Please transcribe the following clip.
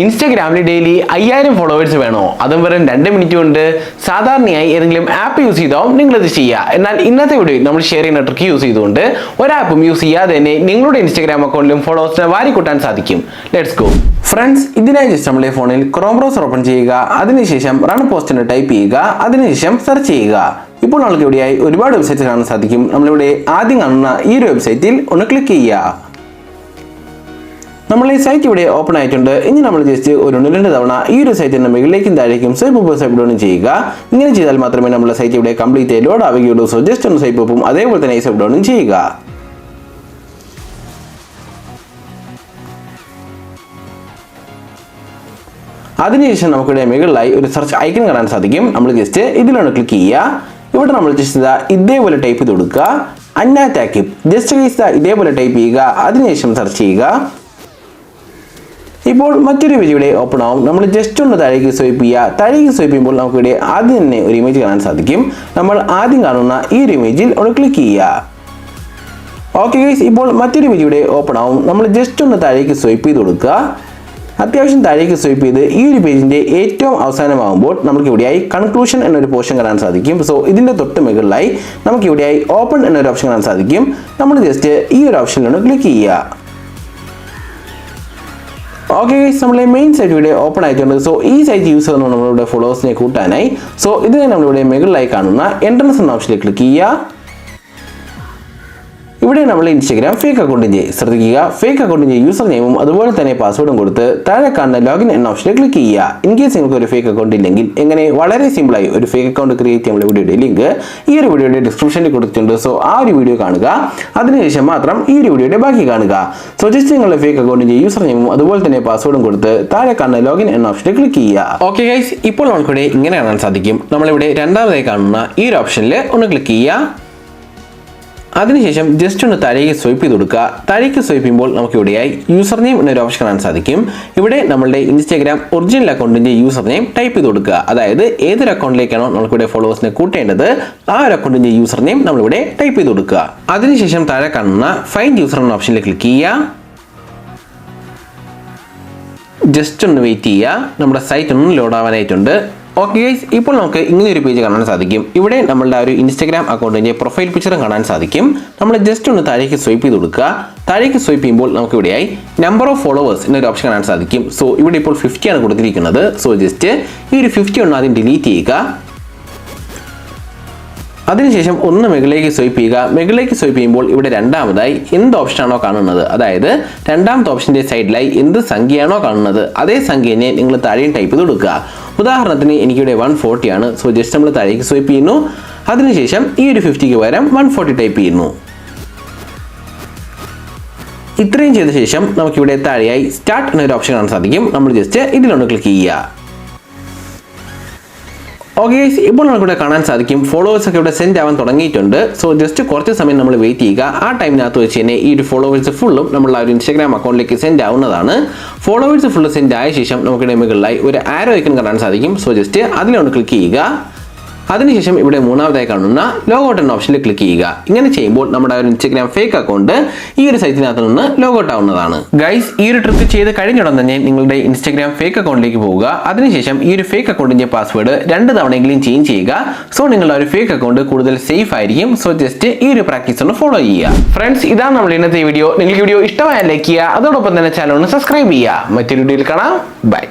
ഇൻസ്റ്റാഗ്രാമിൽ daily 5000 followers വേണോ? അതും വെറും 2 മിനിറ്റ് കൊണ്ട്. സാധാരണയായി ഏതെങ്കിലും ആപ്പ് യൂസ് ചെയ്താവും നിങ്ങളിത് ചെയ്യുക. എന്നാൽ ഇന്നത്തെ വീഡിയോയിൽ നമ്മൾ ഷെയർ ചെയ്യുന്ന ട്രിക്ക് യൂസ് ചെയ്തുകൊണ്ട് ഒരാപ്പും യൂസ് ചെയ്യാതെ തന്നെ നിങ്ങളുടെ ഇൻസ്റ്റാഗ്രാം അക്കൗണ്ടിലും ഫോളോവേഴ്സിനെ വാരിക്കൂട്ടാൻ സാധിക്കും. Let's go. ഫ്രണ്ട്സ്, ഇതിനായി ജസ്റ്റ് നമ്മുടെ ഫോണിൽ ക്രോം ബ്രൗസർ ഓപ്പൺ ചെയ്യുക. അതിനുശേഷം റൺ പോസ്റ്റ് എന്ന് ടൈപ്പ് ചെയ്യുക. അതിനുശേഷം സെർച്ച് ചെയ്യുക. ഇപ്പോൾ നമുക്ക് ഇവിടെയായി ഒരുപാട് വെബ്സൈറ്റ് കാണാൻ സാധിക്കും. നമ്മളിവിടെ ആദ്യം കാണുന്ന ഈ ഒരു വെബ്സൈറ്റിൽ ഒന്ന് ക്ലിക്ക് ചെയ്യുക. നമ്മൾ ഈ സൈറ്റ് ഇവിടെ ഓപ്പൺ ആയിട്ടുണ്ട്. ഇനി നമ്മൾ ജസ്റ്റ് ഒരു 1-2 തവണ ഈ ഒരു സൈറ്റിന്റെ മുകളിലേക്കും താഴേക്കും സ്വൈപ്പ് അപ്പ് സ്വൈപ്പ് ഡൗൺ ചെയ്യുക. ഇങ്ങനെ ചെയ്താൽ മാത്രമേ നമ്മുടെ സൈറ്റ് ഇവിടെ കംപ്ലീറ്റ് ലോഡ് ആവുകയുള്ളൂ. സോ ജസ്റ്റ് ഒന്ന് സ്വൈപ്പ് അപ്പും അതേപോലെ തന്നെ സ്വൈപ്പ് ഡൗണും ചെയ്യുക. അതിനുശേഷം നമുക്കിവിടെ മുകളിലായി ഒരു സെർച്ച് ഐക്കൺ കാണാൻ സാധിക്കും. നമ്മൾ ജസ്റ്റ് ഇതിലൊന്ന് ക്ലിക്ക് ചെയ്യുക. ഇവിടെ നമ്മൾ ജസ്റ്റ് ഇതേപോലെ ടൈപ്പ് ചെയ്ത് കൊടുക്കുക. അന്നാറ്റാക്കിപ്പ് ജസ്റ്റ് ഇതേപോലെ ടൈപ്പ് ചെയ്യുക. അതിനുശേഷം സെർച്ച് ചെയ്യുക. ഇപ്പോൾ മറ്റൊരു പേജ് ഇവിടെ ഓപ്പൺ ആവും. നമ്മൾ ജസ്റ്റ് ഒന്ന് താഴേക്ക് സ്വൈപ്പ് ചെയ്യുക. താഴേക്ക് സ്വൈപ്പ് ചെയ്യുമ്പോൾ നമുക്കിവിടെ ആദ്യം തന്നെ ഒരു ഇമേജ് കാണാൻ സാധിക്കും. നമ്മൾ ആദ്യം കാണുന്ന ഈ ഒരു ഇമേജിൽ ഒന്ന് ക്ലിക്ക് ചെയ്യുക. ഓക്കെ ഗൈസ്, ഇപ്പോൾ മറ്റൊരു പേജ് ഇവിടെ ഓപ്പൺ ആവും. നമ്മൾ ജസ്റ്റ് ഒന്ന് താഴേക്ക് സ്വൈപ്പ് ചെയ്ത് കൊടുക്കുക. അത്യാവശ്യം താഴേക്ക് സ്വൈപ്പ് ചെയ്ത് ഈ ഒരു പേജിന്റെ ഏറ്റവും അവസാനമാകുമ്പോൾ നമുക്ക് ഇവിടെയായി കൺക്ലൂഷൻ എന്നൊരു പോർഷൻ കാണാൻ സാധിക്കും. സോ ഇതിന്റെ തൊട്ട് മുകളിലായി നമുക്ക് ഇവിടെയായി ഓപ്പൺ എന്നൊരു ഓപ്ഷൻ കാണാൻ സാധിക്കും. നമ്മൾ ജസ്റ്റ് ഈ ഒരു ഓപ്ഷനിലൊന്ന് ക്ലിക്ക് ചെയ്യുക. ഓക്കെ ഗൈസ്, നമ്മളെ മെയിൻ സൈറ്റ് ഇവിടെ ഓപ്പൺ ആയിട്ടുണ്ട്. സോ ഈ സൈറ്റ് യൂസ് ചെയ്യുന്ന നമ്മളുടെ ഫോളോവേഴ്സിനെ കൂട്ടാനായി സോ ഇതിനെ നമ്മളിവിടെ മുകളിലായി കാണുന്ന എൻട്രൻസ് എന്ന ഓപ്ഷനിൽ ക്ലിക്ക് ചെയ്യുക. ഇവിടെ നമ്മൾ ഇൻസ്റ്റാഗ്രാം ഫേക്ക് അക്കൗണ്ടിന്റെ ശ്രദ്ധിക്കുക, ഫേക്ക് അക്കൗണ്ടിന്റെ യൂസർ നെയിമും അതുപോലെ തന്നെ പാസ്വേഡും കൊടുത്ത് താഴെ കാണുന്ന ലോഗിൻ എന്ന ഓപ്ഷനിൽ ക്ലിക്ക് ചെയ്യുക. ഇൻ കേസ് നിങ്ങൾക്ക് ഒരു ഫേക്ക് അക്കൗണ്ട് ഇല്ലെങ്കിൽ എങ്ങനെ വളരെ സിമ്പിളായി ഒരു ഫേക്ക് അക്കൗണ്ട് ക്രിയേറ്റ് ചെയ്യാനുള്ള വീഡിയോയുടെ ലിങ്ക് ഈ ഒരു വീഡിയോയുടെ ഡിസ്ക്രിപ്ഷനിൽ കൊടുത്തിട്ടുണ്ട്. സോ ആ ഒരു വീഡിയോ കാണുക. അതിനുശേഷം മാത്രം ഈ ഒരു വീഡിയോയുടെ ബാക്കി കാണുക. സോ ജസ്റ്റ് നിങ്ങളുടെ ഫേക്ക് അക്കൗണ്ടിന്റെ യൂസർ നെയിമും അതുപോലെ തന്നെ പാസ്വേഡും കൊടുത്ത് താഴെ കാണുന്ന ലോഗിൻ എന്ന ഓപ്ഷനിൽ ക്ലിക്ക് ചെയ്യുക. ഓക്കെ ഗൈസ്, ഇപ്പോൾ നമുക്കിവിടെ ഇങ്ങനെ കാണാൻ സാധിക്കും. നമ്മളിവിടെ രണ്ടാമതായി കാണുന്ന ഈ ഒരു ഓപ്ഷനിൽ ഒന്ന് ക്ലിക്ക് ചെയ്യുക. അതിനുശേഷം ജസ്റ്റ് ഒന്ന് താഴേക്ക് സ്വൈപ്പ് ചെയ്ത് കൊടുക്കുക. താഴേക്ക് സ്വൈപ്പ് ചെയ്യുമ്പോൾ നമുക്ക് ഇവിടെയായി യൂസർ നെയിം എന്നൊരു ഓപ്ഷൻ കാണാൻ സാധിക്കും. ഇവിടെ നമ്മളുടെ ഇൻസ്റ്റാഗ്രാം ഒറിജിനൽ അക്കൗണ്ടിന്റെ യൂസർ നെയിം ടൈപ്പ് ചെയ്ത് കൊടുക്കുക. അതായത് ഏതൊരു അക്കൗണ്ടിലേക്കാണോ നമുക്കിവിടെ ഫോളോവേഴ്സിനെ കൂട്ടേണ്ടത് ആ ഒരു അക്കൗണ്ടിന്റെ യൂസർ നെയിം നമ്മളിവിടെ ടൈപ്പ് ചെയ്ത് കൊടുക്കുക. അതിനുശേഷം താഴെ കാണുന്ന ഫൈൻഡ് യൂസർ എന്ന ഓപ്ഷനിൽ ക്ലിക്ക് ചെയ്യുക. ജസ്റ്റ് ഒന്ന് വെയിറ്റ് ചെയ്യുക. നമ്മുടെ സൈറ്റ് ഒന്ന് ലോഡ് ആവാനായിട്ടുണ്ട്. ഓക്കെ ഗൈസ്, ഇപ്പോൾ നമുക്ക് ഇങ്ങനെ ഒരു പേജ് കാണാൻ സാധിക്കും. ഇവിടെ നമ്മളുടെ ഒരു ഇൻസ്റ്റാഗ്രാം അക്കൗണ്ടിന്റെ പ്രൊഫൈൽ പിക്ചറും കാണാൻ സാധിക്കും. നമ്മൾ ജസ്റ്റ് ഒന്ന് താഴേക്ക് സ്വൈപ്പ് ചെയ്ത് കൊടുക്കുക. താഴേക്ക് സ്വൈപ്പ് ചെയ്യുമ്പോൾ നമുക്ക് ഇവിടെയായി നമ്പർ ഓഫ് ഫോളോവേഴ്സ് എന്നൊരു ഓപ്ഷൻ കാണാൻ സാധിക്കും. സോ ഇവിടെ ഇപ്പോൾ 50 ആണ് കൊടുത്തിരിക്കുന്നത്. സോ ജസ്റ്റ് ഈ ഒരു 50 ഒന്ന് ആദ്യം ഡിലീറ്റ് ചെയ്യുക. അതിനുശേഷം ഒന്ന് മുകളിലേക്ക് സ്വൈപ്പ് ചെയ്യുക. മുകളിലേക്ക് സ്വൈപ്പ് ചെയ്യുമ്പോൾ ഇവിടെ രണ്ടാമതായി എന്ത് ഓപ്ഷനാണോ കാണുന്നത്, അതായത് രണ്ടാമത്തെ ഓപ്ഷന്റെ സൈഡിലായി എന്ത് സംഖ്യയാണോ കാണുന്നത് അതേ സംഖ്യനെ നിങ്ങൾ താഴെയും ടൈപ്പ് ചെയ്ത് കൊടുക്കുക. ഉദാഹരണത്തിന് എനിക്കിവിടെ 140 ആണ്. സോ ജസ്റ്റ് നമ്മൾ താഴേക്ക് സ്വൈപ്പ് ചെയ്യുന്നു. അതിനുശേഷം ഈ ഒരു 50ക്ക് പകരം 140 ടൈപ്പ് ചെയ്യുന്നു. ഇത്രയും ചെയ്ത ശേഷം നമുക്കിവിടെ താഴെയായി സ്റ്റാർട്ട് എന്നൊരു ഓപ്ഷൻ കാണാൻ സാധിക്കും. നമ്മൾ ജസ്റ്റ് ഇതിലൊന്ന് ക്ലിക്ക് ചെയ്യുക. ഓക്കെ ഗൈസ്, ഇപ്പോൾ നമുക്കിവിടെ കാണാൻ സാധിക്കും ഫോളോവേഴ്സ് ഒക്കെ ഇവിടെ സെൻഡ് ആവാൻ തുടങ്ങിയിട്ടുണ്ട്. സോ ജസ്റ്റ് കുറച്ച് സമയം നമ്മൾ വെയിറ്റ് ചെയ്യുക. ആ ടൈമിനകത്ത് വെച്ച് തന്നെ ഈ ഒരു ഫോളോവേഴ്സ് ഫുള്ളും നമ്മൾ ആ ഒരു ഇൻസ്റ്റാഗ്രാം അക്കൗണ്ടിലേക്ക് സെൻഡ് ആവുന്നതാണ്. ഫോളോവേഴ്സ് ഫുള്ള് സെൻഡ് ആയ ശേഷം നമുക്കിവിടെ മുകളിലായി ഒരു ആരോ ഐക്കൺ കാണാൻ സാധിക്കും. സോ ജസ്റ്റ് അതിലൊന്ന് ക്ലിക്ക് ചെയ്യുക. അതിനുശേഷം ഇവിടെ മൂന്നാമതായി കാണുന്ന ലോഗൗട്ട് എന്ന ഓപ്ഷനിൽ ക്ലിക്ക് ചെയ്യുക. ഇങ്ങനെ ചെയ്യുമ്പോൾ നമ്മുടെ ഒരു ഇൻസ്റ്റാഗ്രാം ഫേക്ക് അക്കൗണ്ട് ഈ ഒരു സൈറ്റിനകത്ത് നിന്ന് ലോഗൗട്ട് ആവുന്നതാണ്. ഗൈസ്, ഈ ഒരു ട്രിക്ക് ചെയ്ത് കഴിഞ്ഞുടൻ തന്നെ നിങ്ങളുടെ ഇൻസ്റ്റാഗ്രാം ഫേക്ക് അക്കൗണ്ടിലേക്ക് പോവുക. അതിനുശേഷം ഈ ഒരു ഫേക്ക് അക്കൗണ്ടിന്റെ പാസ്വേഡ് 2 തവണയെങ്കിലും ചേഞ്ച് ചെയ്യുക. സോ നിങ്ങളുടെ ഒരു ഫേക്ക് അക്കൗണ്ട് കൂടുതൽ സേഫ് ആയിരിക്കും. സോ ജസ്റ്റ് ഈ ഒരു പ്രാക്ടീസ് ഒന്ന് ഫോളോ ചെയ്യുക. ഫ്രണ്ട്സ്, ഇതാണ് നമ്മൾ ഇന്നത്തെ വീഡിയോ. നിങ്ങൾക്ക് വീഡിയോ ഇഷ്ടമായ ലൈക്ക് ചെയ്യുക. അതോടൊപ്പം തന്നെ ചാനൽ ഒന്ന് സബ്സ്ക്രൈബ് ചെയ്യുക. മറ്റൊരു വീഡിയോയിൽ കാണാം. ബൈ.